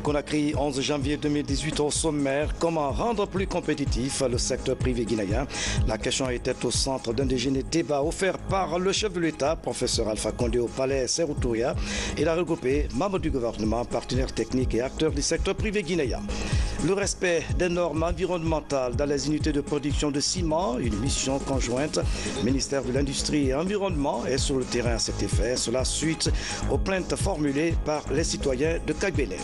Conakry, 11 janvier 2018 au sommaire. Comment rendre plus compétitif le secteur privé guinéen? La question était au centre d'un déjeuner débat offert par le chef de l'État, professeur Alpha Condé, au palais Sékou Touré. Il a regroupé membres du gouvernement, partenaires techniques et acteurs du secteur privé guinéen. Le respect des normes environnementales dans les unités de production de ciment, une mission conjointe. Ministère de l'Industrie et Environnement est sur le terrain à cet effet. Cela suite aux plaintes formulées par les citoyens de Kagbélé.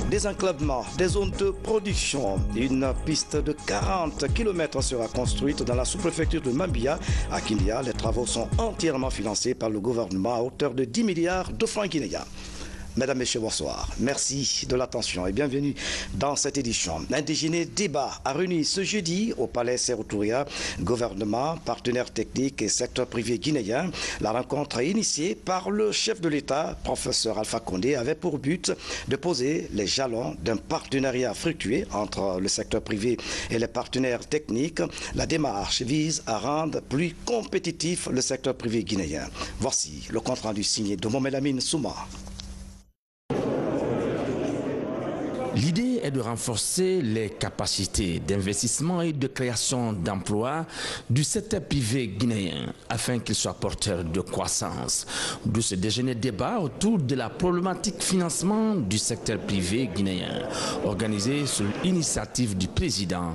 Désenclavement des zones de production. Une piste de 40 km sera construite dans la sous-préfecture de Mambia à Kindia. Les travaux sont entièrement financés par le gouvernement à hauteur de 10 milliards de francs guinéens. Mesdames, Messieurs, bonsoir. Merci de l'attention et bienvenue dans cette édition. Un déjeuner débat a réuni ce jeudi au palais Sékou Touré, gouvernement, partenaires techniques et secteur privé guinéen. La rencontre initiée par le chef de l'État, professeur Alpha Condé, avait pour but de poser les jalons d'un partenariat fructueux entre le secteur privé et les partenaires techniques. La démarche vise à rendre plus compétitif le secteur privé guinéen. Voici le compte rendu signé de Mohamed Amin Souma. L'idée est de renforcer les capacités d'investissement et de création d'emplois du secteur privé guinéen afin qu'il soit porteur de croissance. De ce déjeuner débat autour de la problématique financement du secteur privé guinéen, organisé sur l'initiative du président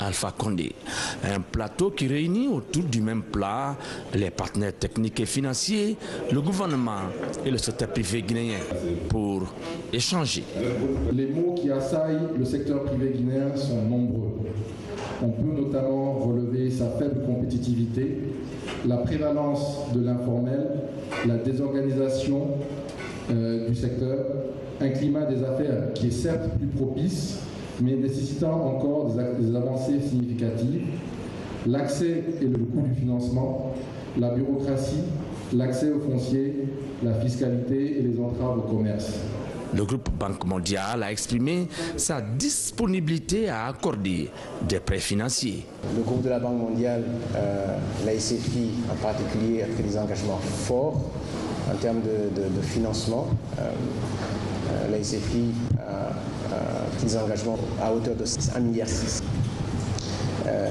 Alpha Condé. Un plateau qui réunit autour du même plat les partenaires techniques et financiers, le gouvernement et le secteur privé guinéen pour échanger. Les maux qui assaillent le secteur privé guinéen sont nombreux. On peut notamment relever sa faible compétitivité, la prévalence de l'informel, la désorganisation du secteur, un climat des affaires qui est certes plus propice, mais nécessitant encore des avancées significatives, l'accès et le coût du financement, la bureaucratie, l'accès au foncier, la fiscalité et les entraves au commerce. Le groupe Banque mondiale a exprimé sa disponibilité à accorder des prêts financiers. Le groupe de la Banque mondiale, la SFI en particulier, a pris des engagements forts en termes de financement. La SFI a pris des engagements à hauteur de 1,6 milliard.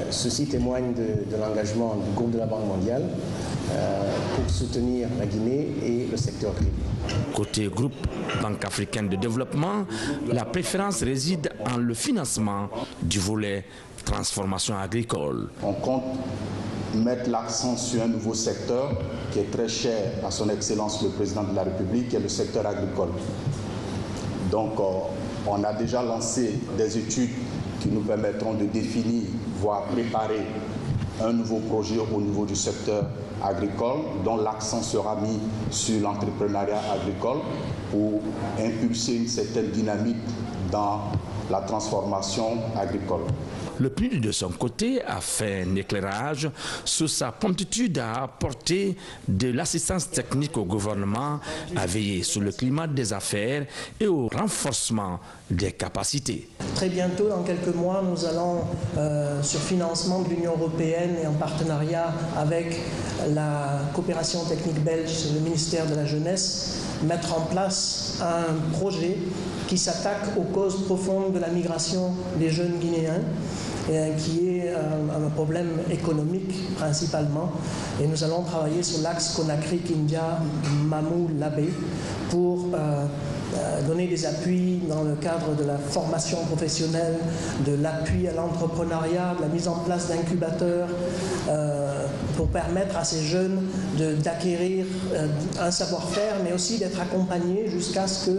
Ceci témoigne de l'engagement du groupe de la Banque mondiale pour soutenir la Guinée et le secteur privé. Côté groupe Banque africaine de développement, la préférence réside en le financement du volet transformation agricole. On compte mettre l'accent sur un nouveau secteur qui est très cher à son Excellence le Président de la République, qui est le secteur agricole. Donc, on a déjà lancé des études qui nous permettront de définir, voire préparer un nouveau projet au niveau du secteur agricole, dont l'accent sera mis sur l'entrepreneuriat agricole pour impulser une certaine dynamique dans la transformation agricole. Le PNUD de son côté a fait un éclairage sur sa promptitude à apporter de l'assistance technique au gouvernement, à veiller sur le climat des affaires et au renforcement des capacités. Très bientôt, dans quelques mois, nous allons, sur financement de l'Union européenne et en partenariat avec la coopération technique belge, le ministère de la Jeunesse, mettre en place un projet qui s'attaque aux causes profondes de la migration des jeunes Guinéens, qui est un problème économique principalement. Et nous allons travailler sur l'axe Conakry-Kindia-Mamou-Labé pour donner des appuis dans le cadre de la formation professionnelle, de l'appui à l'entrepreneuriat, de la mise en place d'incubateurs pour permettre à ces jeunes d'acquérir un savoir-faire, mais aussi d'être accompagnés jusqu'à ce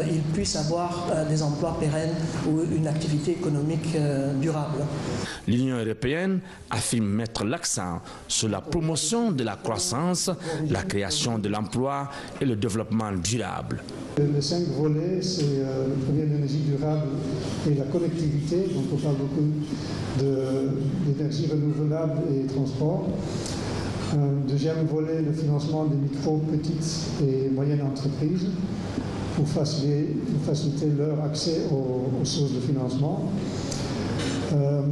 qu'ils puissent avoir des emplois pérennes ou une activité économique durable. L'Union européenne affirme mettre l'accent sur la promotion de la croissance, la création de l'emploi et le développement durable. Les 5 volets, c'est le premier, l'énergie durable et la connectivité, donc on parle beaucoup d'énergie renouvelable et transport. Deuxième volet, le financement des micro, petites et moyennes entreprises pour faciliter leur accès aux sources de financement. Un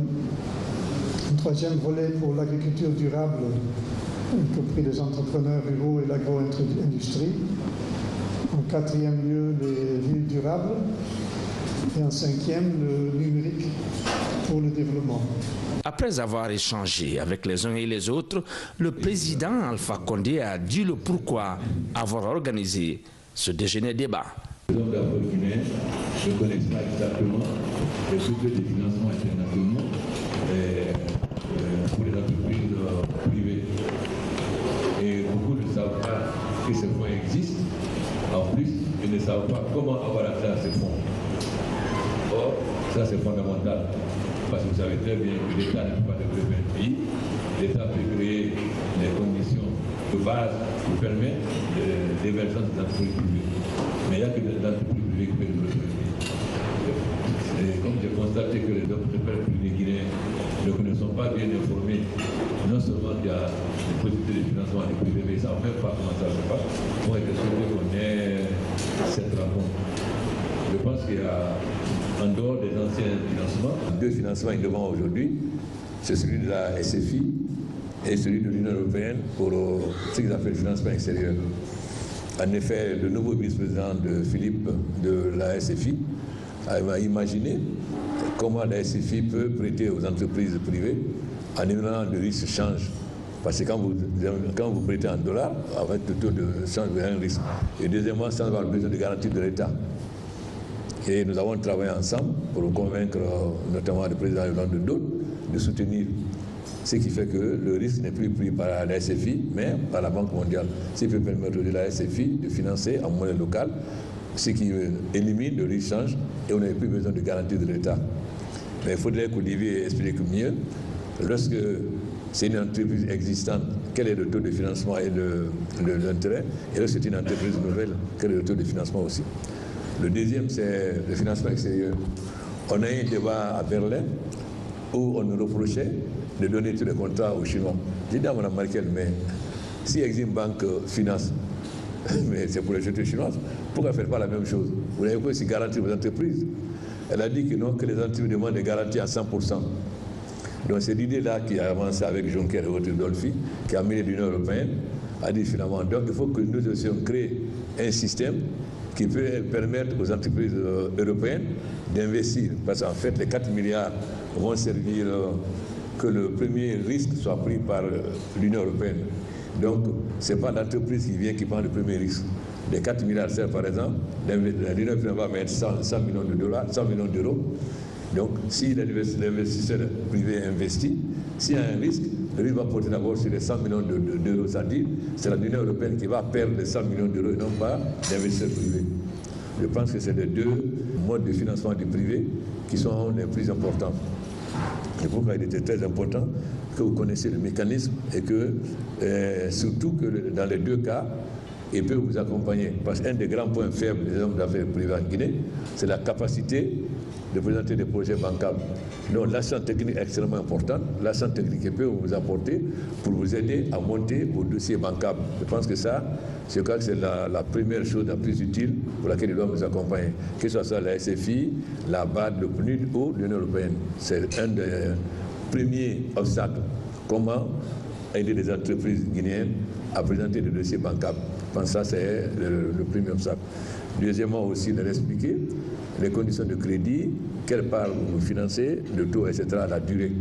troisième volet pour l'agriculture durable, y compris les entrepreneurs ruraux et l'agro-industrie. En quatrième lieu, les villes durables durable. Et en cinquième, le numérique pour le développement. Après avoir échangé avec les uns et les autres, le président Alpha Condé a dit le pourquoi avoir organisé ce déjeuner débat. Les hommes d'affaires guinéens ne connaissent pas exactement les secrets des financements internationaux pour les entreprises privées. Et beaucoup ne savent pas que ces fonds existent. En plus, ils ne savent pas comment avoir accès à ces fonds. Or, ça c'est fondamental. Parce que vous savez très bien que l'État ne peut pas développer un pays. L'État peut créer les conditions de base pour permettre l'émergence des entreprises privées. Mais il n'y a que des entreprises privées qui peuvent développer un pays. Et comme j'ai constaté que les entrepreneurs privés guinéens ne sont pas bien informés, non seulement qu'il y a des possibilités de financement des privés, mais ils ne savent même pas comment ça se passe. Moi, je souhaite qu'on ait cette rencontre. Je pense qu'il y a, en dehors des anciens financements, deux financements innovants aujourd'hui, c'est celui de la SFI et celui de l'Union européenne pour ce qu'ils appellent le financement extérieur. En effet, le nouveau vice-président de Philippe de la SFI a imaginé comment la SFI peut prêter aux entreprises privées en éliminant le risque change. Parce que quand vous prêtez en dollars, avec le taux de change, vous avez un risque. Et deuxièmement, sans avoir besoin de garantie de l'État. Et nous avons travaillé ensemble pour convaincre notamment le président de d'autres de soutenir. Ce qui fait que le risque n'est plus pris par la SFI, mais par la Banque mondiale. Ce qui peut permettre de la SFI de financer en monnaie locale, ce qui élimine le risque change et on n'avait plus besoin de garantie de l'État. Mais il faudrait qu'Olivier explique mieux, lorsque c'est une entreprise existante, quel est le taux de financement et l'intérêt, et lorsque c'est une entreprise nouvelle, quel est le taux de financement aussi. Le deuxième, c'est le financement extérieur. On a eu un débat à Berlin où on nous reprochait de donner tous les contrats aux Chinois. J'ai dit à Mme Merkel, mais si Exim Bank finance, mais c'est pour les sociétés chinoises, pourquoi ne faire pas la même chose? Vous n'avez pas aussi garantir vos entreprises. Elle a dit que non, que les entreprises demandent des garanties à 100%. Donc c'est l'idée-là qui a avancé avec Juncker et autres Dolphy, qui a amené l'Union européenne, a dit finalement, donc il faut que nous aussi on crée un système qui peut permettre aux entreprises européennes d'investir. Parce qu'en fait, les 4 milliards vont servir que le premier risque soit pris par l'Union européenne. Donc, ce n'est pas l'entreprise qui vient qui prend le premier risque. Les 4 milliards servent, par exemple, l'Union européenne va mettre 100 millions de dollars, 100 millions d'euros. Donc, si l'investisseur privé investit, s'il y a un risque, le risque va porter d'abord sur les 100 millions d'euros, c'est-à-dire c'est l'Union européenne qui va perdre les 100 millions d'euros et non pas l'investisseur privé. Je pense que c'est les deux modes de financement du privé qui sont les plus importants. Et pourquoi il était très important que vous connaissiez le mécanisme et que, surtout que dans les deux cas, il peut vous accompagner. Parce qu'un des grands points faibles des hommes d'affaires privés en Guinée, c'est la capacité de présenter des projets bancables. Donc l'assistance technique est extrêmement importante. L'assistance technique peut vous apporter pour vous aider à monter vos dossiers bancables. Je pense que ça, je crois que c'est la première chose la plus utile pour laquelle il doit vous accompagner. Que ce soit la SFI, la BAD, le PNUD ou l'Union européenne. C'est un des premiers obstacles. Comment aider les entreprises guinéennes à présenter des dossiers bancables. Je pense que ça, c'est le premier obstacle. Deuxièmement aussi, de leur expliquer les conditions de crédit, quelle part vous financez, le taux, etc., la durée.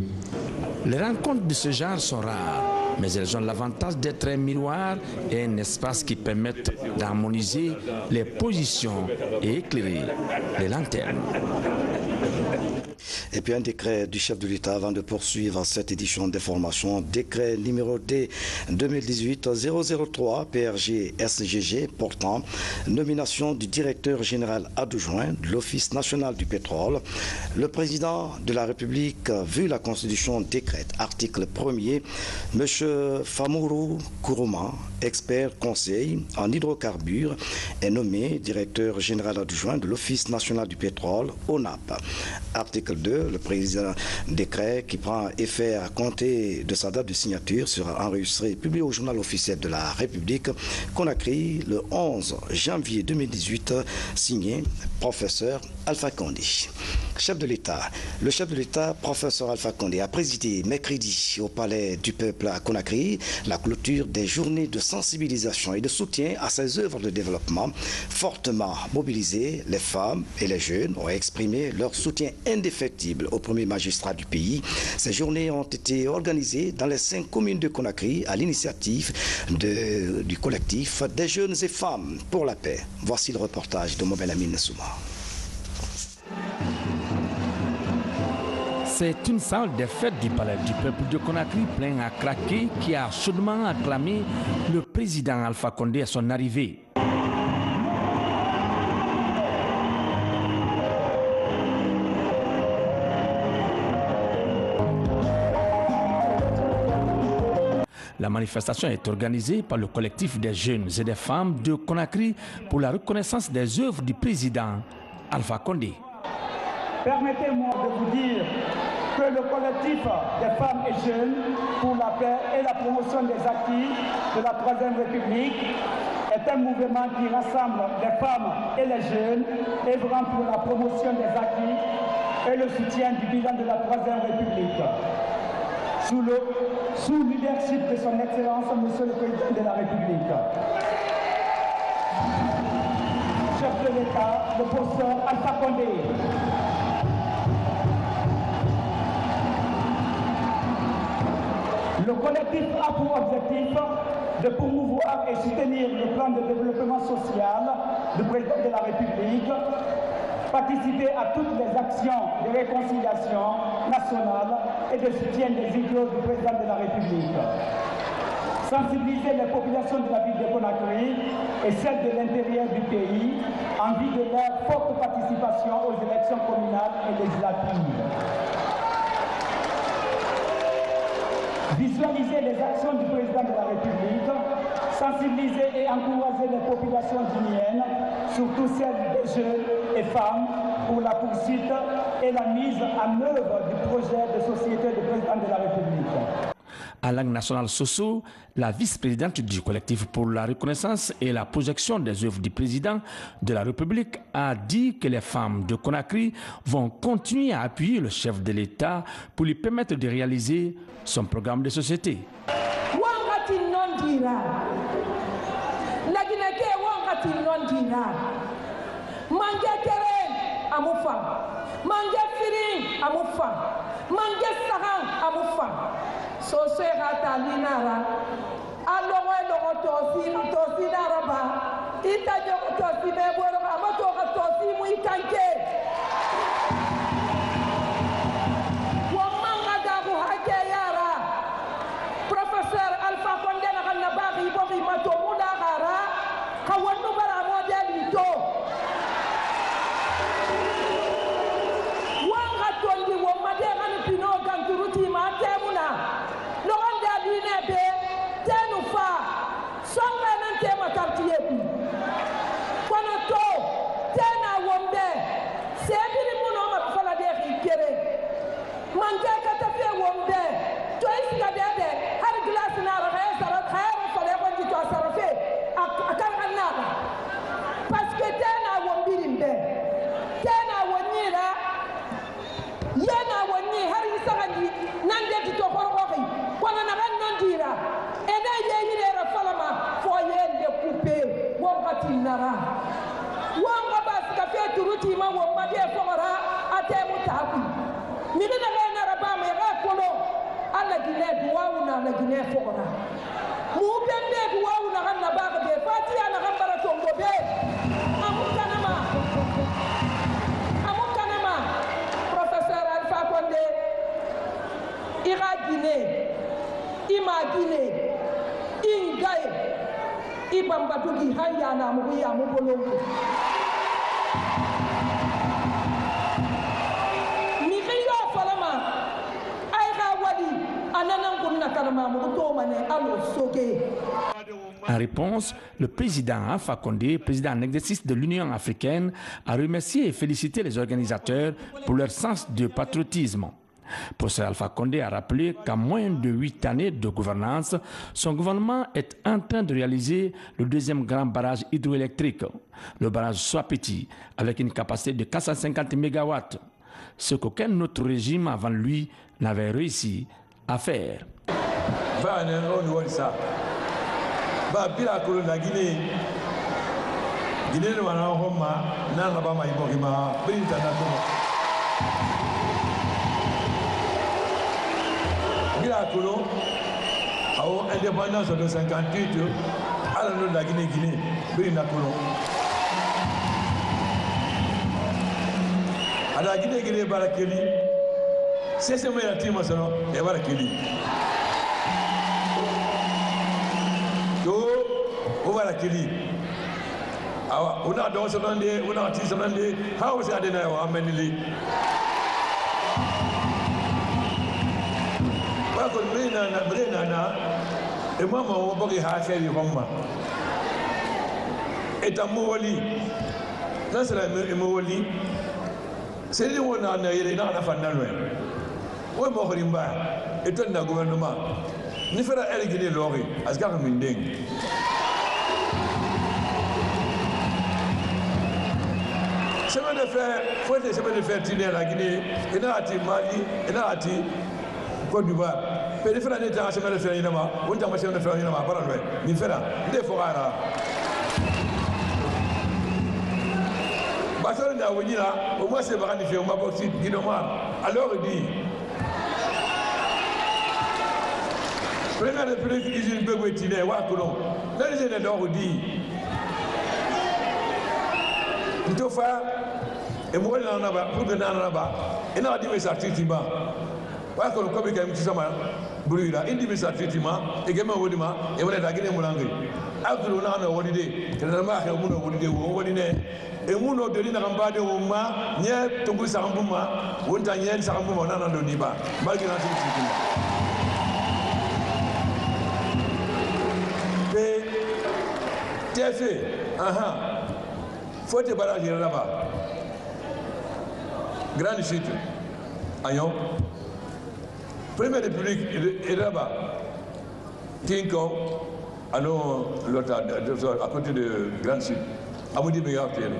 Les rencontres de ce genre sont rares, mais elles ont l'avantage d'être un miroir et un espace qui permettent d'harmoniser les positions et éclairer les lanternes. Et puis un décret du chef de l'État avant de poursuivre cette édition d'information, décret numéro D 2018-003 PRG-SGG portant nomination du directeur général adjoint de l'Office national du pétrole. Le président de la République, vu la Constitution, décrète, article 1er, M. Famourou Kourouma, expert conseil en hydrocarbures, est nommé directeur général adjoint de l'Office national du pétrole, ONAP. Article 2, le président décret qui prend effet à compter de sa date de signature sera enregistré et publié au journal officiel de la République, Conakry, le 11 janvier 2018, signé professeur Alpha Condé. Chef de l'État. Le chef de l'État, professeur Alpha Condé, a présidé mercredi au Palais du Peuple à Conakry la clôture des journées de sensibilisation et de soutien à ces œuvres de développement. Fortement mobilisées, les femmes et les jeunes ont exprimé leur soutien indéfectible au premier magistrat du pays. Ces journées ont été organisées dans les 5 communes de Conakry à l'initiative du collectif des jeunes et femmes pour la paix. Voici le reportage de Mobel Amin Souma. C'est une salle des fêtes du Palais du Peuple de Conakry plein à craquer qui a chaudement acclamé le président Alpha Condé à son arrivée. La manifestation est organisée par le collectif des jeunes et des femmes de Conakry pour la reconnaissance des œuvres du président Alpha Condé. Permettez-moi de vous dire que le collectif des femmes et jeunes pour la paix et la promotion des acquis de la Troisième République est un mouvement qui rassemble les femmes et les jeunes œuvrant pour la promotion des acquis et le soutien du bilan de la Troisième République. Sous leadership de son Excellence, Monsieur le Président de la République. Chef de l'État, le professeur Alpha Condé. Le collectif a pour objectif de promouvoir et soutenir le plan de développement social du président de la République, participer à toutes les actions de réconciliation nationale et de soutien des idéaux du président de la République, sensibiliser les populations de la ville de Conakry et celles de l'intérieur du pays en vue de leur forte participation aux élections communales et législatives. Visualiser les actions du président de la République, sensibiliser et encourager les populations guinéennes, surtout celles des jeunes et femmes, pour la poursuite et la mise en œuvre du projet de société du président de la République. À Langue nationale Soso, la vice-présidente du collectif pour la reconnaissance et la projection des œuvres du président de la République a dit que les femmes de Conakry vont continuer à appuyer le chef de l'État pour lui permettre de réaliser son programme de société. So se gata linara alogo logo tosi naraba ita jogo tosi meboro amato tosi mu ikanke wamanga dagu hake yara professeur Alpha Condé na kanna bagi bogi mato muda gara kawanu bara model ito wanga tondi wamade kan pino ganturuti matemuna wanga bas ka fe turuti ma wo ma de fogara ate mutaku mi dina le na raba me ga kono alla gine duwa na gine fogara mu bende duwa na kan na ba de fatiya na kan bara tongo be amukanama professeur Alpha Condé ira Guinée imagine ingaye ibambatugi hayana mu ya mu bolongo mi khiyo falama ay ga wadi ananan kunna kalama mu to mane alo soke. En réponse, le président Alpha Condé, président en exercice de l'Union africaine, a remercié et félicité les organisateurs pour leur sens de patriotisme. Professeur Alpha Condé a rappelé qu'en moins de 8 années de gouvernance, son gouvernement est en train de réaliser le deuxième grand barrage hydroélectrique, le barrage Swapiti, avec une capacité de 450 MW. ce qu'aucun autre régime avant lui n'avait réussi à faire. Indépendance de 58 à la Guinée, à la Guinée, Barakeli, c'est ce que je dis, et Barakeli. Au Barakeli, on a dans ce monde, on a dit ce monde, how is it now? Amenili. Et moi, je suis un et à Mouali, c'est la Mouali, c'est lui qui a fait la fin. Oui, Morimba, et tout le gouvernement. Nous faisons la Guinée Lori, à ce qu'on m'indique. Chemin de fer, il faut des chemins de fer tirer la Guinée, et là, Mali, et là, Côte d'Ivoire. Mais les frères n'étaient pas chemin de fer, on t'a chemin de fer, il fait là, il faut là. Parce que là, au moins c'est pas fait, on m'a boxé, alors il dit. Première République, ils ont besoin de tirer, Wakolon. Là, les gens ont dit. Il faut faire, et moi, il y en a pas, pour que là-bas, il y a des messages effectivement. Parce que comme il y a un petit sama, il y a des messages effectivement, et il y a un vodima, et on est la Guinée Moulangri. Après, on a un vodidé, que la marque est un vodidé ou un vodidé, et on a donné un bas de Ouma, n'y a Tongo Sarambouma, ou un Tanyen Sarambouma, on a un Doniba, malgré la difficulté. TFE, faut te balader là-bas. Grande chute, Ayon. Première République est là-bas. Tinko, à côté de Grande Chute. Amoudi Bégar Pierre.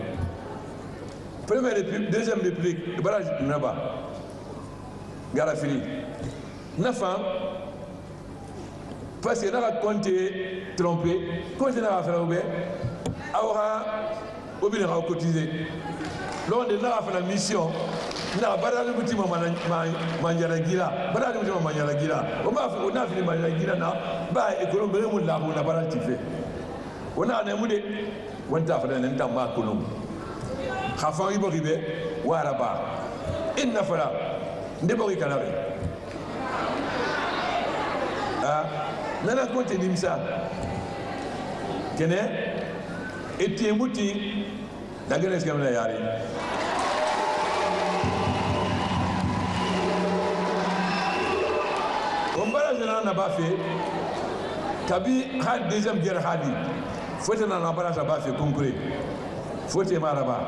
Première République, deuxième République, barrage là-bas. Garafili. Nafa, parce qu'il a compté trompé, quand il a fait au bé, aura obligé à cotiser. Lors de la mission, na barale mutima manjaragira barale mutima manjaragira on a fini manjaragira na ba ekolombe mu la na barale tife on a ne mude wonta fa nan tam ma kolom khafa ibo ribe waraba inna fala ndebo kalabe nana konte nimsa kene etie muti dagene skamna yari on a fait Kabi a deuxième guerre Hadi. Faut que na bara ça ba fait concret. Faut que maraba.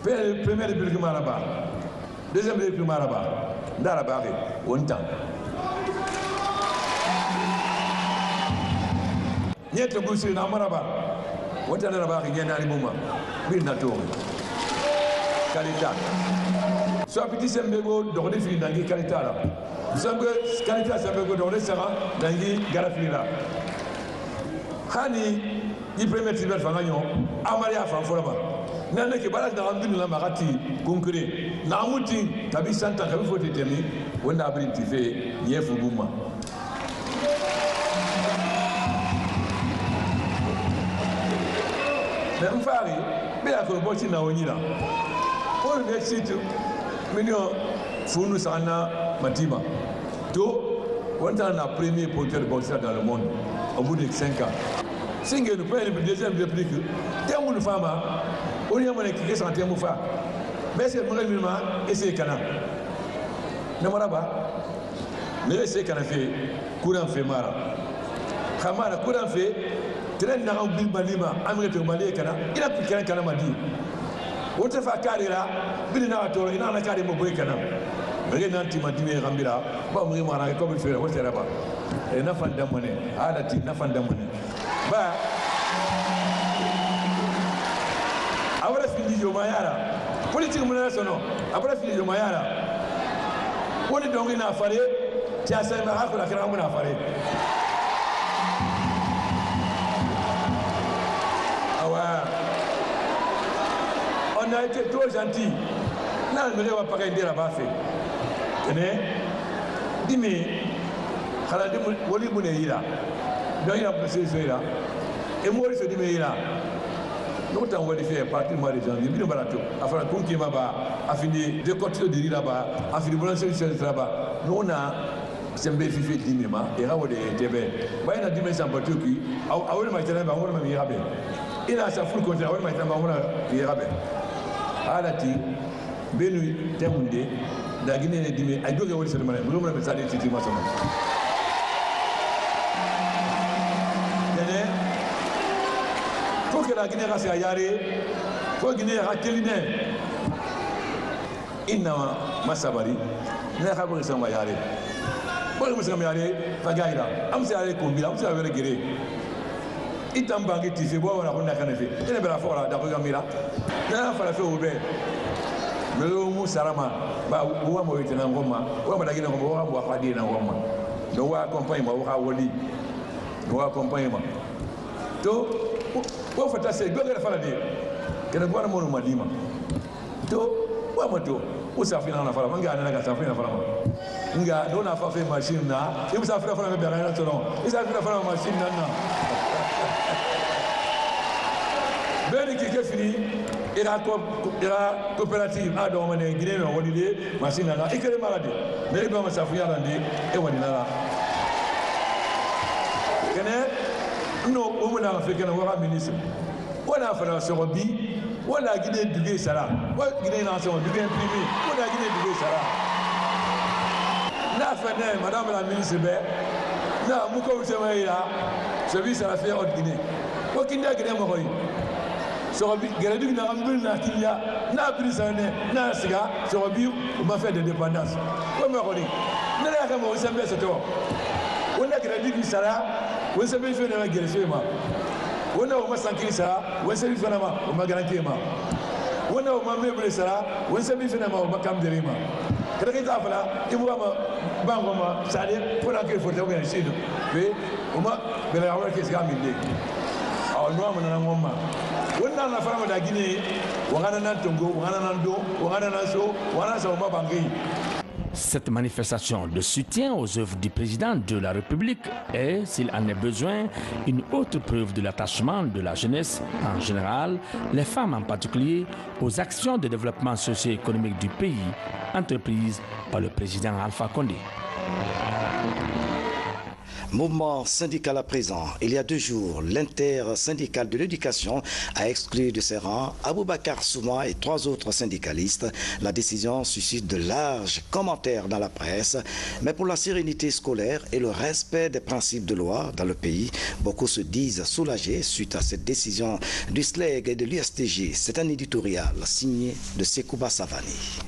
Première république maraba. Deuxième république maraba. Daraba on temps. Nyete busi na maraba. Wota na ba ngena ali muma. Bin na to. Kalita. So petit sembego dogde fi nangi kalita la. Zango kalita sembego dogde sera nangi garafila. Hani ni premier tibet fanganyo amaria fanforaba. Nane ke balade na mbinu la marati concret. Na amuti tabi santa kabi faut temi wona abri tife yefu buma. Mais on fait mais la collaboration na onira. Pour le site mignon Founou Sana Matima. Tout on est le premier porteur de boxeur dans le monde au bout de 5 ans. Si nous prenons le deuxième réplique, tellement de femmes, on y a mon équipe santé moufa. Mais c'est mon élément et c'est canal. Ne m'en pas. Mais c'est canal fait courant fait mara. Kamara courant fait. Train na au bil balima amrete mali kana ila pikana kana madi wote fa karira bil na to ina na kare mo boy kana mege nanti madine gambira ba mo mara ko bi fere wote raba e na fanda mone alati na fanda mone ba Ahora fini yo mayara. Politique mon sono. Ahora fini yo mayara. Woni dongi na fare, ti asa ma hakula kira mo na fare. On a été trop gentil. Là, on ne va pas dire là-bas. Dis-moi, Woli Mouneira, il y a un processus là. Et moi, je dis, nous avons fait partie de janvier, nous avons fait un qui là-bas, a fini de continuer de dire là-bas, a fini de balancer là-bas. Nous on a semblé vivre dimement, et là, on est bien. Il y a une dimension pour tout qui, à où maintenant, on va me bien. Il a sa foule contre la maintenant, on va me bien. Alati benu temunde da Guinée dimi ay doge woni sema bu mo sa de titi ma sama dene pour que la Guinée rase yare faut Guinée hakeline inna masabari ne khabo sama yare bo mo sama yare fagaira am sa yare ko bila am sa yare gere itam bangi tife bo wala ko nakane fe ene bela fora da ko gamira na fala fe obe melo mu sarama ba wo mo wete na ngoma wo ma dagina ngoma wo mo afadi na ngoma do wa accompagne mo wa woli do wa accompagne mo to wo fata se go gara fala de kene gwana mo malima to wa mo to o sa fina na fala manga na ga sa fina fala nga do na fa fe machine na e sa fina fala be ga na to no e sa fina fala machine na Beni qui est fini, il y a coopérative, ah donc on est Guinée, on est lié, machine là, et que les maladies, mais il doit s'afficher à l'année, et on est là. Nous, on a fait qu'un roi ministre, on a fait un sorobi, on a Guinée du Gué Sara, on a Guinée nation, du Gué imprimé, on a Guinée du Gué Sara. N'a fait madame la ministre, n'a moukou c'est là, service à la faire haute Guinée. Aucune Guinée m'a Sorobi, Guérédu n'a pas na Kilia, n'a prisonnier, n'a siga, Sorobi, m'a fait de dépendance. Comme on dit, n'a pas comme on s'est mis à toi. On a Guérédu qui sera, on s'est mis à faire la guerre chez moi. On a au moins 100 ça, on s'est mis à faire au magasin. On a au moins meublé ça, on s'est mis à faire au macam de Rima. Quand il a fait là, il voit ma bangoma, ça allait pour la guerre, il faut bien essayer. Mais au moins, il y a un qui s'est gardé. Alors, nous avons un moment. Cette manifestation de soutien aux œuvres du président de la République est, s'il en est besoin, une autre preuve de l'attachement de la jeunesse en général, les femmes en particulier, aux actions de développement socio-économique du pays entreprises par le président Alpha Condé. Mouvement syndical à présent. Il y a 2 jours, l'inter-syndical de l'éducation a exclu de ses rangs Aboubakar Souma et 3 autres syndicalistes. La décision suscite de larges commentaires dans la presse, mais pour la sérénité scolaire et le respect des principes de loi dans le pays, beaucoup se disent soulagés suite à cette décision du SLEG et de l'USTG. C'est un éditorial signé de Sekouba Savani.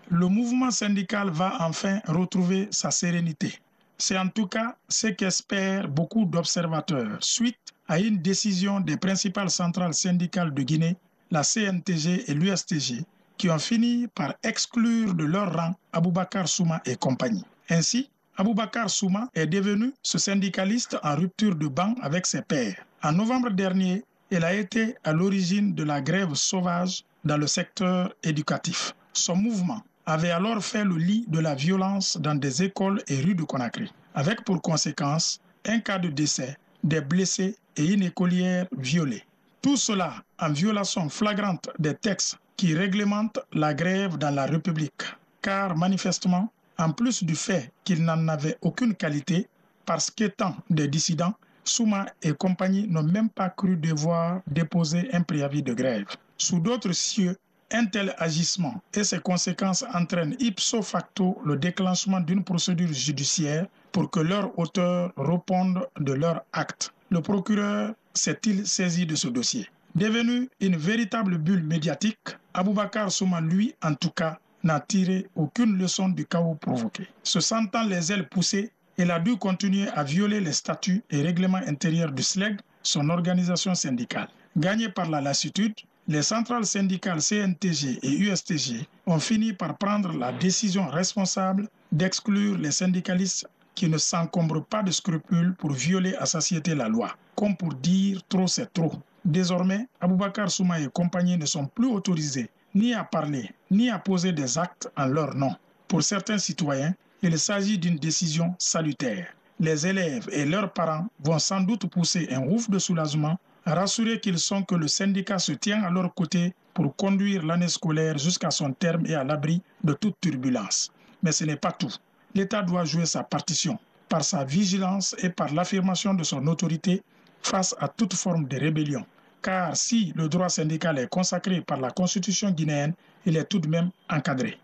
Le mouvement syndical va enfin retrouver sa sérénité. C'est en tout cas ce qu'espèrent beaucoup d'observateurs suite à une décision des principales centrales syndicales de Guinée, la CNTG et l'USTG, qui ont fini par exclure de leur rang Aboubakar Souma et compagnie. Ainsi, Aboubakar Souma est devenu ce syndicaliste en rupture de banc avec ses pairs. En novembre dernier, il a été à l'origine de la grève sauvage dans le secteur éducatif. Son mouvement avait alors fait le lit de la violence dans des écoles et rues de Conakry, avec pour conséquence un cas de décès, des blessés et une écolière violée. Tout cela en violation flagrante des textes qui réglementent la grève dans la République, car manifestement, en plus du fait qu'ils n'en avaient aucune qualité, parce qu'étant des dissidents, Souma et compagnie n'ont même pas cru devoir déposer un préavis de grève. Sous d'autres cieux, un tel agissement et ses conséquences entraînent ipso facto le déclenchement d'une procédure judiciaire pour que leurs auteurs répondent de leurs actes. Le procureur s'est-il saisi de ce dossier? Devenu une véritable bulle médiatique, Aboubakar Souma, lui, en tout cas, n'a tiré aucune leçon du chaos provoqué. Se sentant les ailes poussées, il a dû continuer à violer les statuts et règlements intérieurs du SLEG, son organisation syndicale. Gagnés par la lassitude, les centrales syndicales CNTG et USTG ont fini par prendre la décision responsable d'exclure les syndicalistes qui ne s'encombrent pas de scrupules pour violer à satiété la loi, comme pour dire trop c'est trop. Désormais, Aboubakar Souma et compagnie ne sont plus autorisés ni à parler, ni à poser des actes en leur nom. Pour certains citoyens, il s'agit d'une décision salutaire. Les élèves et leurs parents vont sans doute pousser un ouf de soulagement, rassurés qu'ils sont que le syndicat se tient à leur côté pour conduire l'année scolaire jusqu'à son terme et à l'abri de toute turbulence. Mais ce n'est pas tout. L'État doit jouer sa partition par sa vigilance et par l'affirmation de son autorité face à toute forme de rébellion. Car si le droit syndical est consacré par la Constitution guinéenne, il est tout de même encadré.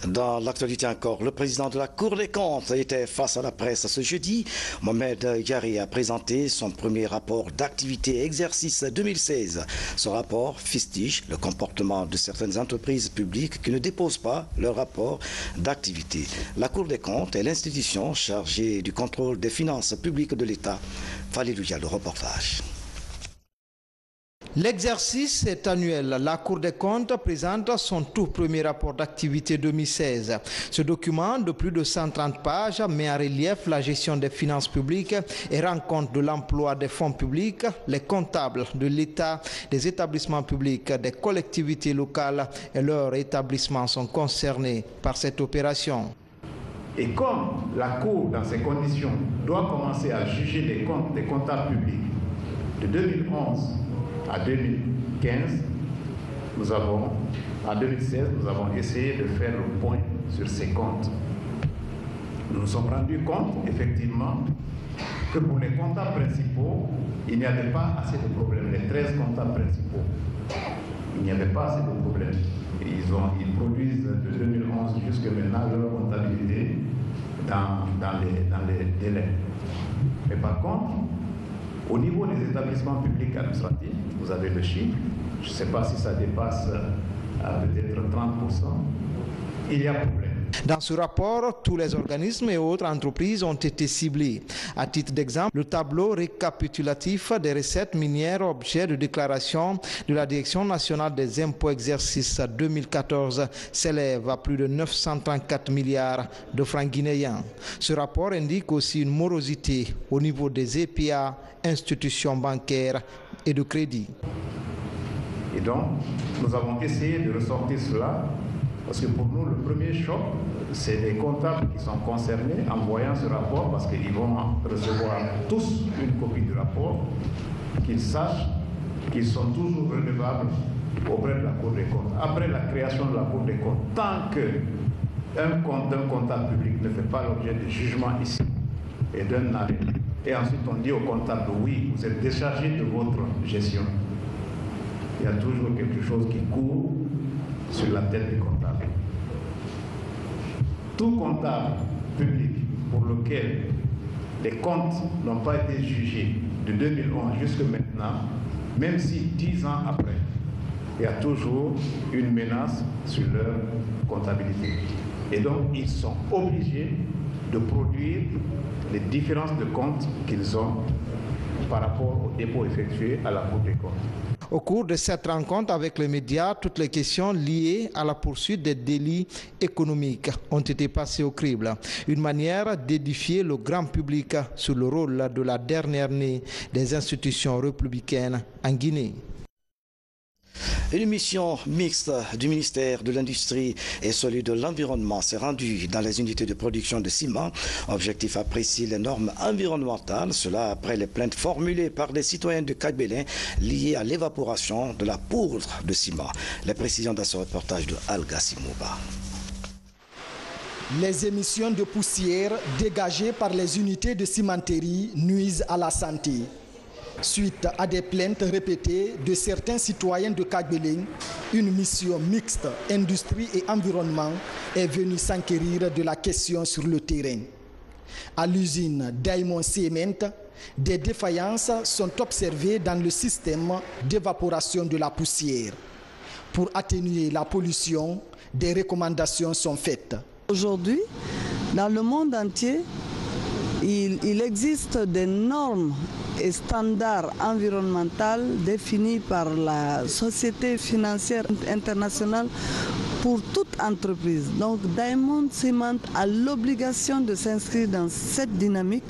Dans l'actualité encore, le président de la Cour des comptes était face à la presse ce jeudi. Mohamed Yari a présenté son premier rapport d'activité exercice 2016. Ce rapport fustige le comportement de certaines entreprises publiques qui ne déposent pas leur rapport d'activité. La Cour des comptes est l'institution chargée du contrôle des finances publiques de l'État. Falilou le reportage. L'exercice est annuel. La Cour des comptes présente son tout premier rapport d'activité 2016. Ce document de plus de 130 pages met en relief la gestion des finances publiques et rend compte de l'emploi des fonds publics. Les comptables de l'État, des établissements publics, des collectivités locales et leurs établissements sont concernés par cette opération. Et comme la Cour, dans ces conditions, doit commencer à juger les comptes des comptables publics de 2011 à 2015, en 2016, nous avons essayé de faire le point sur ces comptes. Nous nous sommes rendus compte, effectivement, que pour les comptables principaux, il n'y avait pas assez de problèmes. Les 13 comptables principaux, il n'y avait pas assez de problèmes. Ils produisent de 2011 jusqu'à maintenant leur comptabilité dans les délais. Mais par contre, au niveau des établissements publics administratifs, vous avez le chiffre, je ne sais pas si ça dépasse peut-être 30%, il y a problème. Dans ce rapport, tous les organismes et autres entreprises ont été ciblés. À titre d'exemple, le tableau récapitulatif des recettes minières objet de déclaration de la Direction nationale des impôts exercice 2014 s'élève à plus de 934 milliards de francs guinéens. Ce rapport indique aussi une morosité au niveau des EPA, institutions bancaires et de crédit. Et donc, nous avons essayé de ressortir cela. Parce que pour nous, le premier choc, c'est les comptables qui sont concernés en voyant ce rapport, parce qu'ils vont recevoir tous une copie du rapport, qu'ils sachent qu'ils sont toujours relevables auprès de la Cour des comptes. Après la création de la Cour des comptes, tant qu'un comptable public ne fait pas l'objet de jugement ici et d'un arrêt, et ensuite on dit au comptable, oui, vous êtes déchargé de votre gestion, il y a toujours quelque chose qui court sur la tête des comptables. Tout comptable public pour lequel les comptes n'ont pas été jugés de 2011 jusqu'à maintenant, même si 10 ans après, il y a toujours une menace sur leur comptabilité. Et donc, ils sont obligés de produire les différences de comptes qu'ils ont par rapport aux dépôts effectués à la Cour des comptes. Au cours de cette rencontre avec les médias, toutes les questions liées à la poursuite des délits économiques ont été passées au crible. Une manière d'édifier le grand public sur le rôle de la dernière née des institutions républicaines en Guinée. Une mission mixte du ministère de l'Industrie et celui de l'Environnement s'est rendue dans les unités de production de ciment. Objectif apprécier les normes environnementales, cela après les plaintes formulées par des citoyens de Kagbélin liées à l'évaporation de la poudre de ciment. Les précisions dans ce reportage de Alga Simouba. Les émissions de poussière dégagées par les unités de cimenterie nuisent à la santé. Suite à des plaintes répétées de certains citoyens de Kagbélin, une mission mixte industrie et environnement est venue s'enquérir de la question sur le terrain. À l'usine Diamond Cement, des défaillances sont observées dans le système d'évaporation de la poussière. Pour atténuer la pollution, des recommandations sont faites. Aujourd'hui, dans le monde entier, il existe des normes et standards environnementaux définis par la Société financière internationale pour toute entreprise. Donc Diamond Cement a l'obligation de s'inscrire dans cette dynamique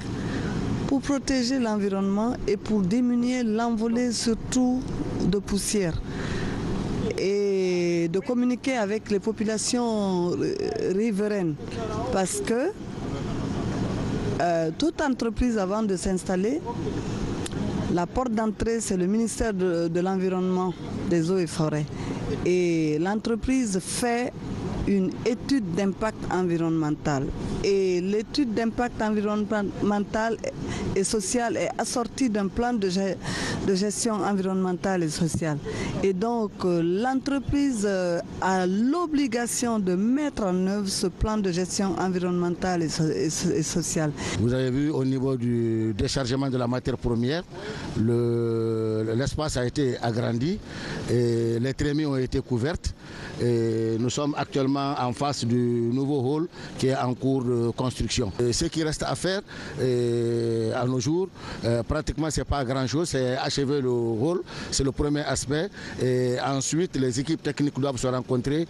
pour protéger l'environnement et pour diminuer l'envolée surtout de poussière, et de communiquer avec les populations riveraines, parce que toute entreprise avant de s'installer, la porte d'entrée c'est le ministère de l'Environnement, des Eaux et Forêts, et l'entreprise fait une étude d'impact environnemental, et l'étude d'impact environnemental et social est assortie d'un plan de gestion environnementale et sociale, et donc l'entreprise a l'obligation de mettre en œuvre ce plan de gestion environnementale et sociale. Vous avez vu au niveau du déchargement de la matière première, l'espace a été agrandi et les trémies ont été couvertes, et nous sommes actuellement en face du nouveau hall qui est en cours de construction. Et ce qui reste à faire à nos jours, pratiquement c'est pas grand chose, c'est achever le hall, c'est le premier aspect, et ensuite les équipes techniques doivent se rencontrer,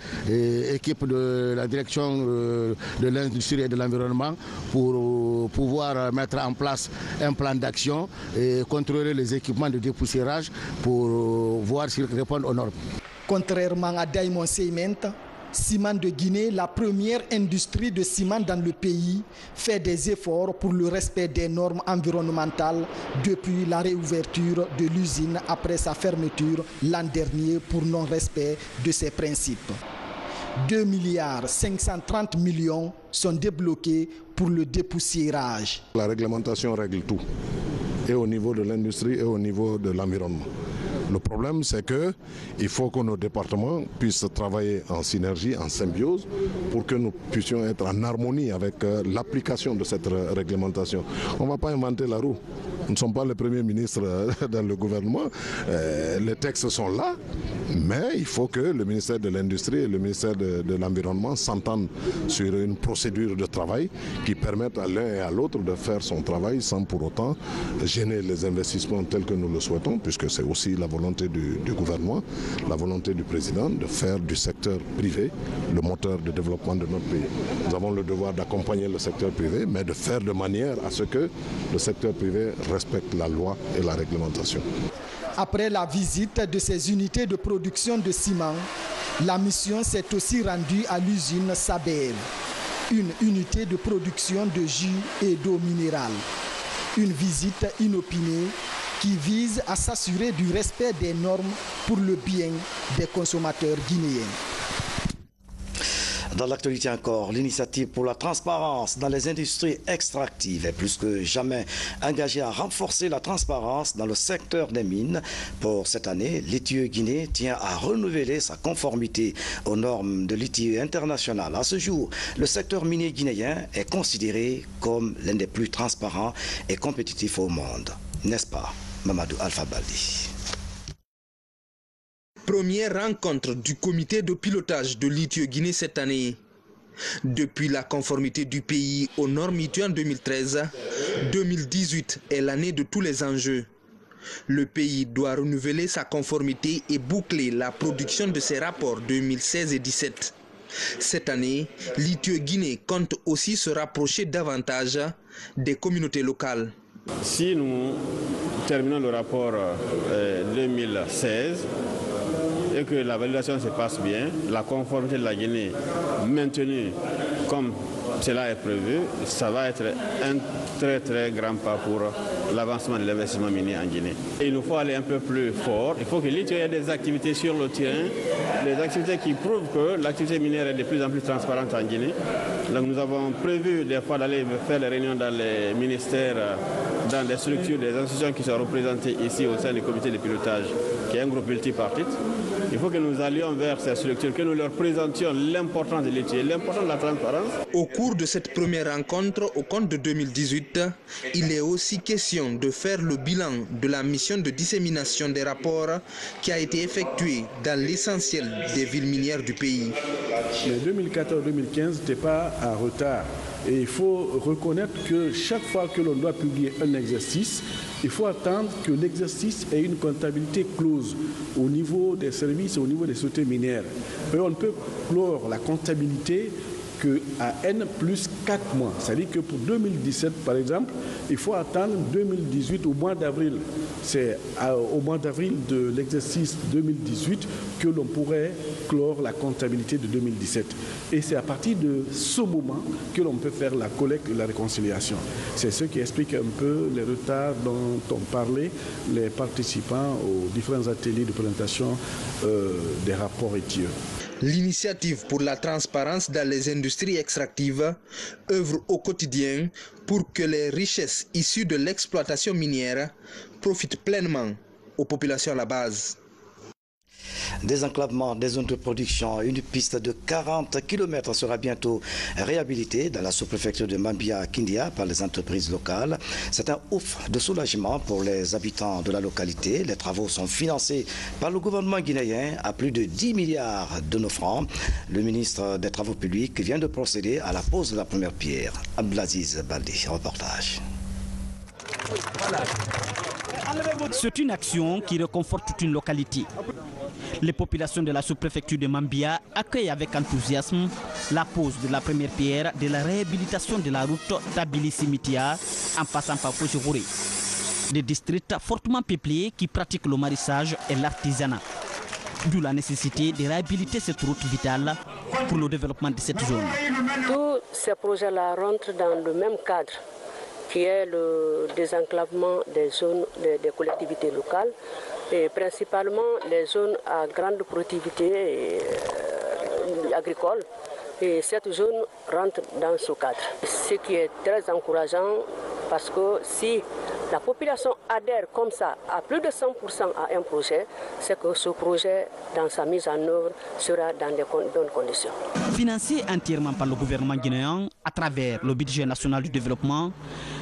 équipe de la direction de l'industrie et de l'environnement, pour pouvoir mettre en place un plan d'action et contrôler les équipements de dépoussiérage pour voir s'ils répondent aux normes. Contrairement à Diamond Cement, Ciment de Guinée, la première industrie de ciment dans le pays, fait des efforts pour le respect des normes environnementales depuis la réouverture de l'usine après sa fermeture l'an dernier pour non-respect de ces principes. 2,530 milliards sont débloqués pour le dépoussiérage. La réglementation règle tout, et au niveau de l'industrie et au niveau de l'environnement. Le problème, c'est qu'il faut que nos départements puissent travailler en synergie, en symbiose, pour que nous puissions être en harmonie avec l'application de cette réglementation. On ne va pas inventer la roue. Nous ne sommes pas les premiers ministres dans le gouvernement. Les textes sont là, mais il faut que le ministère de l'Industrie et le ministère de l'Environnement s'entendent sur une procédure de travail qui permette à l'un et à l'autre de faire son travail sans pour autant gêner les investissements tels que nous le souhaitons, puisque c'est aussi la volonté du gouvernement, la volonté du président de faire du secteur privé le moteur de développement de notre pays. Nous avons le devoir d'accompagner le secteur privé, mais de faire de manière à ce que le secteur privé respecte la loi et la réglementation. Après la visite de ces unités de production de ciment, la mission s'est aussi rendue à l'usine Saber, une unité de production de jus et d'eau minérale. Une visite inopinée qui vise à s'assurer du respect des normes pour le bien des consommateurs guinéens. Dans l'actualité encore, l'initiative pour la transparence dans les industries extractives est plus que jamais engagée à renforcer la transparence dans le secteur des mines. Pour cette année, l'ITIE Guinée tient à renouveler sa conformité aux normes de l'ITIE international. À ce jour, le secteur minier guinéen est considéré comme l'un des plus transparents et compétitifs au monde. N'est-ce pas, Mamadou Alpha Baldi? Première rencontre du comité de pilotage de l'ITIE Guinée cette année. Depuis la conformité du pays aux normes ITIE en 2013, 2018 est l'année de tous les enjeux. Le pays doit renouveler sa conformité et boucler la production de ses rapports 2016 et 2017. Cette année, l'ITIE Guinée compte aussi se rapprocher davantage des communautés locales. Si nous terminons le rapport 2016, et que la validation se passe bien, la conformité de la Guinée maintenue comme cela est prévu, ça va être un très grand pas pour l'avancement de l'investissement minier en Guinée. Et il nous faut aller un peu plus fort. Il faut que l'ITIE ait des activités sur le terrain, des activités qui prouvent que l'activité minière est de plus en plus transparente en Guinée. Donc nous avons prévu des fois d'aller faire les réunions dans les ministères, dans des structures, des institutions qui sont représentées ici au sein du comité de pilotage, qui est un groupe multipartite. Il faut que nous allions vers ces structures, que nous leur présentions l'importance de l'ITIE, l'importance de la transparence. Au cours de cette première rencontre, au compte de 2018, il est aussi question de faire le bilan de la mission de dissémination des rapports qui a été effectuée dans l'essentiel des villes minières du pays. Mais 2014-2015 n'était pas en retard Et il faut reconnaître que chaque fois que l'on doit publier un exercice, il faut attendre que l'exercice ait une comptabilité close au niveau des services et au niveau des sociétés minières. Et on ne peut clore la comptabilité qu'à N plus 4 mois. C'est-à-dire que pour 2017, par exemple, il faut attendre 2018 au mois d'avril. C'est au mois d'avril de l'exercice 2018 que l'on pourrait clore la comptabilité de 2017. Et c'est à partir de ce moment que l'on peut faire la collecte et la réconciliation. C'est ce qui explique un peu les retards dont ont parlé les participants aux différents ateliers de présentation des rapports étieux. L'initiative pour la transparence dans les industries extractives œuvre au quotidien pour que les richesses issues de l'exploitation minière profitent pleinement aux populations à la base. Désenclavement des zones de production, une piste de 40 km sera bientôt réhabilitée dans la sous-préfecture de Mambia-Kindia par les entreprises locales. C'est un ouf de soulagement pour les habitants de la localité. Les travaux sont financés par le gouvernement guinéen à plus de 10 milliards de nos francs. Le ministre des Travaux publics vient de procéder à la pose de la première pierre. Abdelaziz Baldi, reportage. C'est une action qui réconforte toute une localité. Les populations de la sous-préfecture de Mambia accueillent avec enthousiasme la pose de la première pierre de la réhabilitation de la route Tabili-Simitia en passant par Fojigoré. Des districts fortement peuplés qui pratiquent le maraîchage et l'artisanat. D'où la nécessité de réhabiliter cette route vitale pour le développement de cette zone. Tous ces projets-là rentrent dans le même cadre qui est le désenclavement des zones des collectivités locales et principalement les zones à grande productivité agricole. Et cette zone rentre dans ce cadre. Ce qui est très encourageant parce que si la population adhère comme ça à plus de 100% à un projet, c'est que ce projet, dans sa mise en œuvre, sera dans de bonnes conditions. Financé entièrement par le gouvernement guinéen à travers le budget national du développement,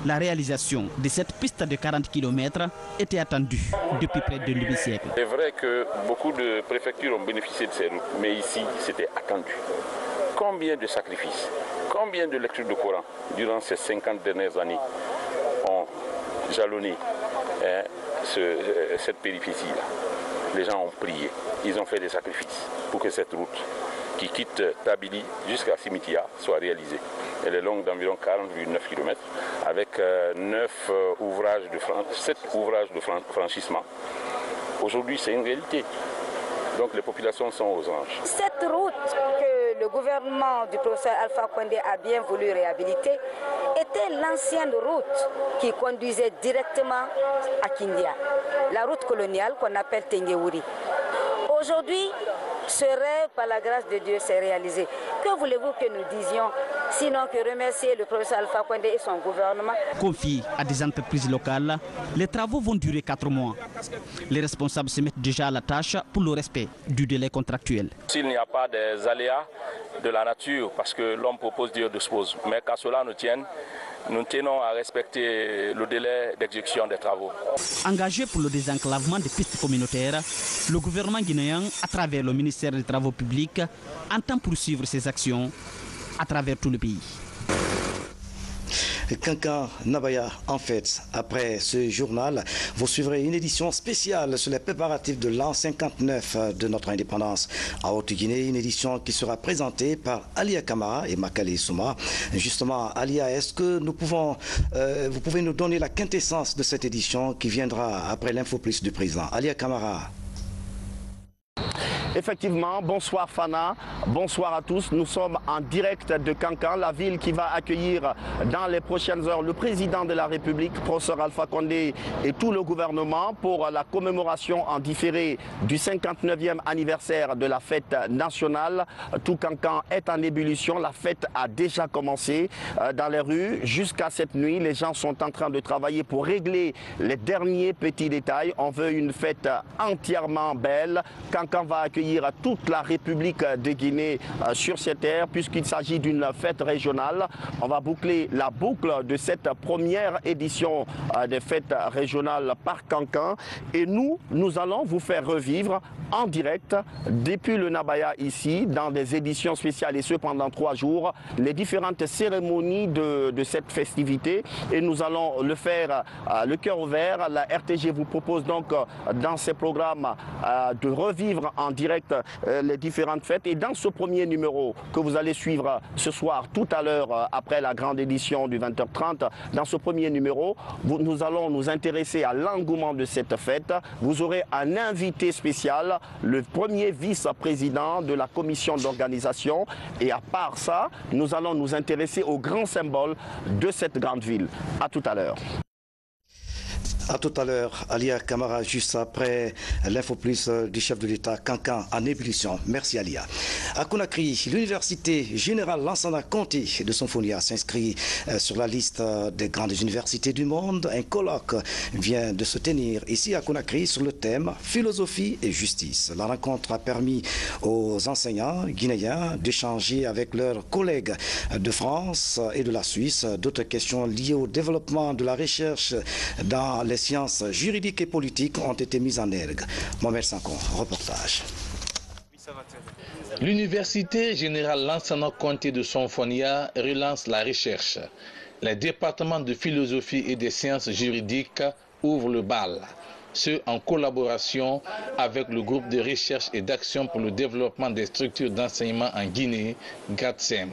la réalisation de cette piste de 40 km était attendue depuis près de demi-siècle. C'est vrai que beaucoup de préfectures ont bénéficié de ces routes, mais ici, c'était attendu. Combien de sacrifices, combien de lectures de Coran durant ces 50 dernières années ont jalonné cette péripétie-là. Les gens ont prié, ils ont fait des sacrifices pour que cette route qui quitte Tabili jusqu'à Simitia soit réalisée. Elle est longue d'environ 49 km avec 7 ouvrages de franchissement. Aujourd'hui, c'est une réalité. Donc les populations sont aux anges. Cette route que le gouvernement du professeur Alpha Condé a bien voulu réhabiliter était l'ancienne route qui conduisait directement à Kindia, la route coloniale qu'on appelle Tengeouri. Aujourd'hui, ce rêve, par la grâce de Dieu, s'est réalisé. Que voulez-vous que nous disions, sinon que remercier le professeur Alpha Condé et son gouvernement? Confiés à des entreprises locales, les travaux vont durer 4 mois. Les responsables se mettent déjà à la tâche pour le respect du délai contractuel. S'il n'y a pas des aléas de la nature, parce que l'homme propose, Dieu dispose, mais qu'à cela nous tienne, nous tenons à respecter le délai d'exécution des travaux. Engagé pour le désenclavement des pistes communautaires, le gouvernement guinéen, à travers le ministère des Travaux publics, entend poursuivre ses actions à travers tout le pays. Kankan Nabaya, en fait, après ce journal, vous suivrez une édition spéciale sur les préparatifs de l'an 59 de notre indépendance à Haute-Guinée, une édition qui sera présentée par Alia Kamara et Makale Souma. Justement, Alia, est-ce que vous pouvez nous donner la quintessence de cette édition qui viendra après l'info plus du président? Alia Kamara. Effectivement, bonsoir Fana, bonsoir à tous. Nous sommes en direct de Kankan, la ville qui va accueillir dans les prochaines heures le président de la République, professeur Alpha Condé, et tout le gouvernement pour la commémoration en différé du 59e anniversaire de la fête nationale. Tout Kankan est en ébullition, la fête a déjà commencé dans les rues. Jusqu'à cette nuit, les gens sont en train de travailler pour régler les derniers petits détails. On veut une fête entièrement belle. Kankan va accueillir accueillir toute la République de Guinée sur cette terre, puisqu'il s'agit d'une fête régionale. On va boucler la boucle de cette première édition des fêtes régionales par Kankan. Et nous allons vous faire revivre en direct depuis le Nabaya ici, dans des éditions spéciales, et ce pendant 3 jours, les différentes cérémonies de cette festivité. Et nous allons le faire le cœur ouvert. La RTG vous propose donc dans ces programmes de revivre en direct les différentes fêtes. Et dans ce premier numéro que vous allez suivre ce soir, tout à l'heure, après la grande édition du 20h30, dans ce premier numéro, nous allons nous intéresser à l'engouement de cette fête. Vous aurez un invité spécial, le premier vice-président de la commission d'organisation. Et à part ça, nous allons nous intéresser aux grands symboles de cette grande ville. À tout à l'heure. A tout à l'heure, Alia Camara, juste après l'info plus du chef de l'État, Kankan en ébullition. Merci Alia. À Conakry, l'université générale Lansana Conté de Sonfonia s'inscrit sur la liste des grandes universités du monde. Un colloque vient de se tenir ici à Conakry sur le thème philosophie et justice. La rencontre a permis aux enseignants guinéens d'échanger avec leurs collègues de France et de la Suisse d'autres questions liées au développement de la recherche dans les sciences juridiques et politiques ont été mises en ergue. Mohamed Sankon, reportage. L'Université générale Lansana Conté de Sonfonia relance la recherche. Les départements de philosophie et des sciences juridiques ouvrent le bal. Ce en collaboration avec le groupe de recherche et d'action pour le développement des structures d'enseignement en Guinée, GATSEM.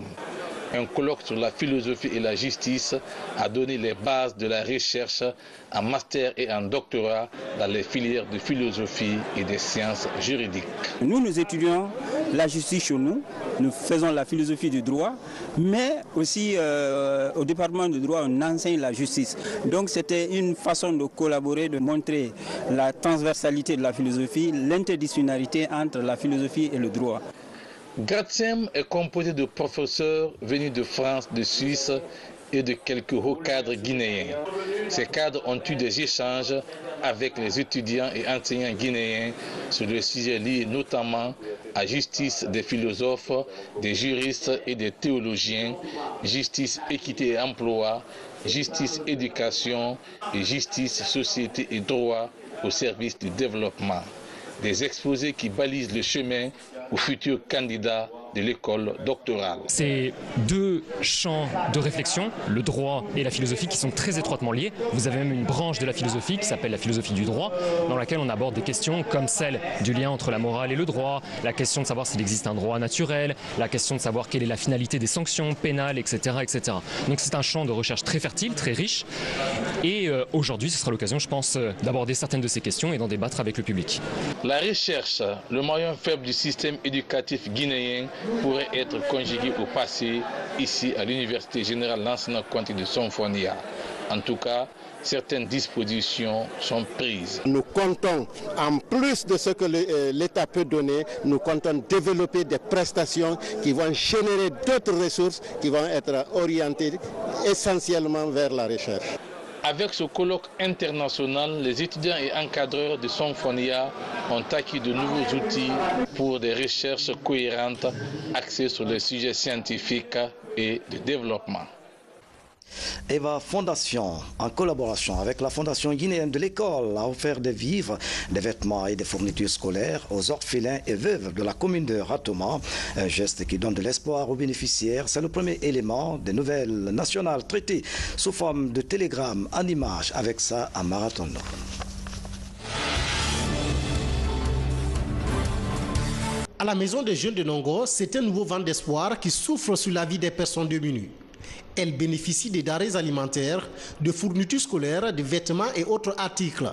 Un colloque sur la philosophie et la justice a donné les bases de la recherche en master et en doctorat dans les filières de philosophie et des sciences juridiques. Nous étudions la justice chez nous, nous faisons la philosophie du droit, mais aussi au département du droit, on enseigne la justice. Donc c'était une façon de collaborer, de montrer la transversalité de la philosophie, l'interdisciplinarité entre la philosophie et le droit. GATSEM est composé de professeurs venus de France, de Suisse et de quelques hauts cadres guinéens. Ces cadres ont eu des échanges avec les étudiants et enseignants guinéens sur des sujets liés notamment à justice des philosophes, des juristes et des théologiens, justice, équité et emploi, justice, éducation et justice, société et droit au service du développement. Des exposés qui balisent le chemin aux futurs candidats de l'école doctorale. C'est 2 champs de réflexion, le droit et la philosophie, qui sont très étroitement liés. Vous avez même une branche de la philosophie qui s'appelle la philosophie du droit, dans laquelle on aborde des questions comme celle du lien entre la morale et le droit, la question de savoir s'il existe un droit naturel, la question de savoir quelle est la finalité des sanctions pénales, etc. etc. Donc c'est un champ de recherche très fertile, très riche. Et aujourd'hui, ce sera l'occasion, je pense, d'aborder certaines de ces questions et d'en débattre avec le public. La recherche, le maillon faible du système éducatif guinéen, pourrait être conjugué au passé ici à l'Université générale Lansana Conté de Sonfonia. En tout cas, certaines dispositions sont prises. Nous comptons, en plus de ce que l'État peut donner, nous comptons développer des prestations qui vont générer d'autres ressources qui vont être orientées essentiellement vers la recherche. Avec ce colloque international, les étudiants et encadreurs de Sonfonia ont acquis de nouveaux outils pour des recherches cohérentes axées sur les sujets scientifiques et de développement. Eva Fondation, en collaboration avec la Fondation guinéenne de l'école, a offert des vivres, des vêtements et des fournitures scolaires aux orphelins et veuves de la commune de Ratoma. Un geste qui donne de l'espoir aux bénéficiaires. C'est le premier élément des nouvelles nationales traitées sous forme de télégramme en images. Avec ça, à Marathon. À la maison des jeunes de Nongo, c'est un nouveau vent d'espoir qui souffle sur la vie des personnes démunies. Elles bénéficient des denrées alimentaires, de fournitures scolaires, de vêtements et autres articles.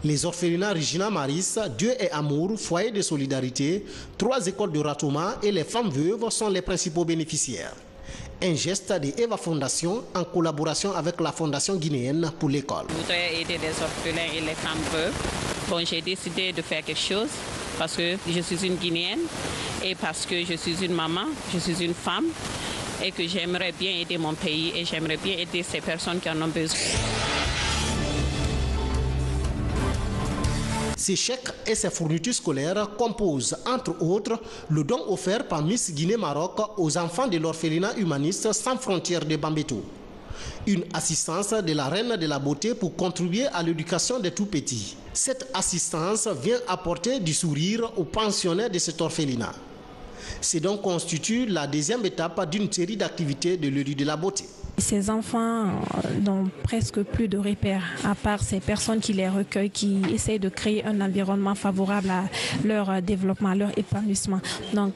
Les orphelinats Regina Maris, Dieu et Amour, Foyer de Solidarité, 3 écoles de Ratoma et les femmes veuves sont les principaux bénéficiaires. Un geste de Eva Fondation en collaboration avec la Fondation guinéenne pour l'école. Je voudrais aider les orphelins et les femmes veuves. Bon, j'ai décidé de faire quelque chose parce que je suis une Guinéenne et parce que je suis une maman, je suis une femme. Et que j'aimerais bien aider mon pays et j'aimerais bien aider ces personnes qui en ont besoin. Ces chèques et ces fournitures scolaires composent, entre autres, le don offert par Miss Guinée-Maroc aux enfants de l'orphelinat humaniste sans frontières de Bambeto. Une assistance de la reine de la beauté pour contribuer à l'éducation des tout-petits. Cette assistance vient apporter du sourire aux pensionnaires de cet orphelinat. C'est donc constitue la deuxième étape d'une série d'activités de l'Édu de la beauté. Ces enfants n'ont presque plus de repères, à part ces personnes qui les recueillent, qui essayent de créer un environnement favorable à leur développement, à leur épanouissement. Donc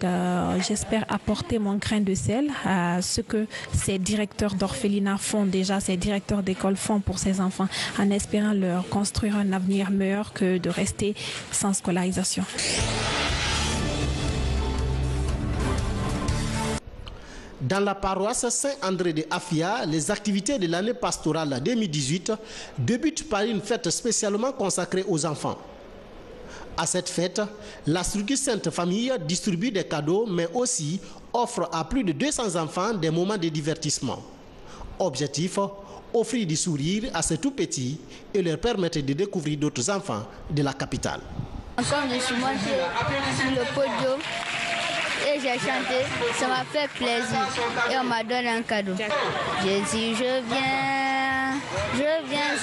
j'espère apporter mon grain de sel à ce que ces directeurs d'orphelinat font déjà, ces directeurs d'école font pour ces enfants, en espérant leur construire un avenir meilleur que de rester sans scolarisation. Dans la paroisse Saint-André de Afia, les activités de l'année pastorale 2018 débutent par une fête spécialement consacrée aux enfants. À cette fête, la structure Sainte Famille distribue des cadeaux, mais aussi offre à plus de 200 enfants des moments de divertissement. Objectif, offrir du sourire à ces tout-petits et leur permettre de découvrir d'autres enfants de la capitale. Quand je suis montée sur le podium, et j'ai chanté, ça m'a fait plaisir et on m'a donné un cadeau. J'ai dit je viens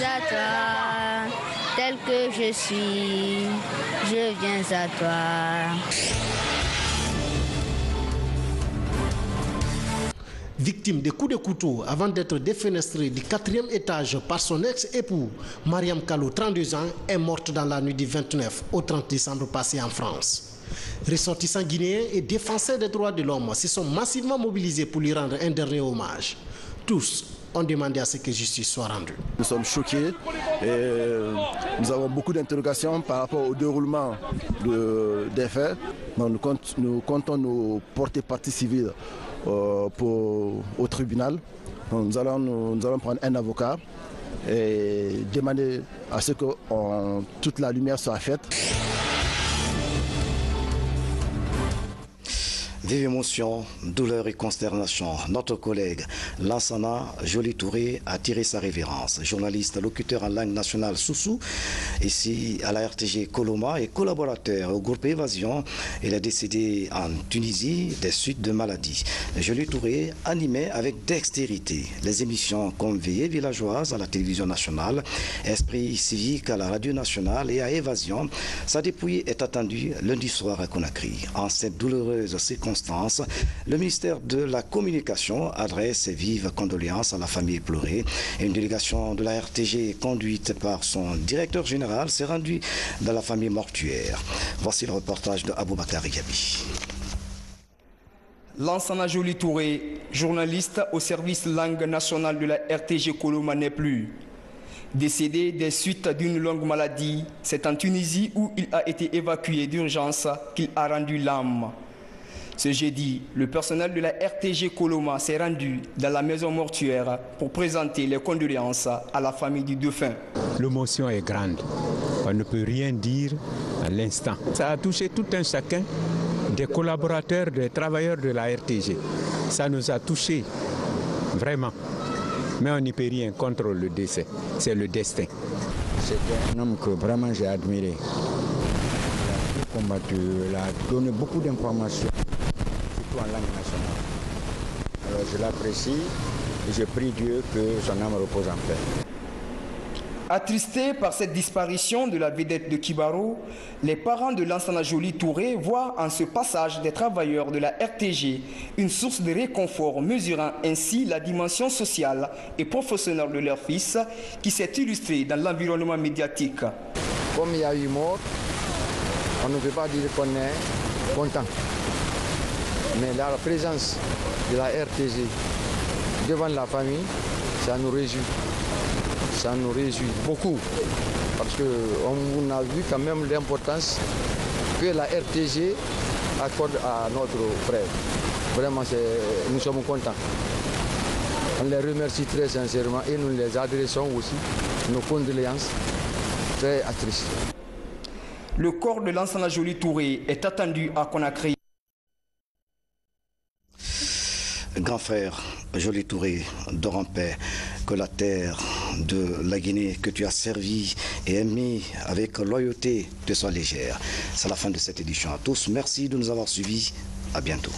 à toi, tel que je suis, je viens à toi. Victime de coups de couteau avant d'être défenestrée du 4e étage par son ex-époux, Mariam Kalou, 32 ans, est morte dans la nuit du 29 au 30 décembre passé en France. Ressortissants guinéens et défenseurs des droits de l'homme se sont massivement mobilisés pour lui rendre un dernier hommage. Tous ont demandé à ce que justice soit rendue. Nous sommes choqués et nous avons beaucoup d'interrogations par rapport au déroulement des faits. Donc nous comptons nous porter partie civile au tribunal. Donc nous allons prendre un avocat et demander à ce que toute la lumière soit faite. Vive émotion, douleur et consternation. Notre collègue Lansana Joly Touré a tiré sa révérence. Journaliste, locuteur en langue nationale Soussou, ici à la RTG Coloma et collaborateur au groupe Évasion. Il est décédé en Tunisie des suites de maladies. Joly Touré animait avec dextérité les émissions comme Veillée villageoise à la télévision nationale, Esprit civique à la radio nationale et à Évasion. Sa dépouille est attendue lundi soir à Conakry. En cette douloureuse circonstance, le ministère de la Communication adresse ses vives condoléances à la famille éplorée. Une délégation de la RTG conduite par son directeur général s'est rendue dans la famille mortuaire. Voici le reportage de Aboubakar Gabi. Lansana Joly Touré, journaliste au service langue nationale de la RTG Coloma n'est plus. Décédé des suites d'une longue maladie, c'est en Tunisie où il a été évacué d'urgence qu'il a rendu l'âme. Ce jeudi, le personnel de la RTG Coloma s'est rendu dans la maison mortuaire pour présenter les condoléances à la famille du défunt. L'émotion est grande. On ne peut rien dire à l'instant. Ça a touché tout un chacun des collaborateurs, des travailleurs de la RTG. Ça nous a touchés, vraiment. Mais on n'y peut rien contre le décès. C'est le destin. C'est un homme que vraiment j'ai admiré. Il a combattu, il a donné beaucoup d'informations. En langue nationale. Alors je l'apprécie et je prie Dieu que son âme repose en paix. Attristés par cette disparition de la vedette de Kibaro, les parents de Lansana Joly Touré voient en ce passage des travailleurs de la RTG une source de réconfort, mesurant ainsi la dimension sociale et professionnelle de leur fils qui s'est illustrée dans l'environnement médiatique. Comme il y a eu mort, on ne peut pas dire qu'on est content. Mais la présence de la RTG devant la famille, ça nous réjouit. Ça nous réjouit beaucoup. Parce qu'on a vu quand même l'importance que la RTG accorde à notre frère. Vraiment, nous sommes contents. On les remercie très sincèrement et nous les adressons aussi nos condoléances très attristes. Le corps de Lansana Joly Touré est attendu à Conakry. Grand frère Joly Touré, dors en paix, que la terre de la Guinée que tu as servi et aimé avec loyauté de soi légère. C'est la fin de cette édition à tous. Merci de nous avoir suivis. À bientôt.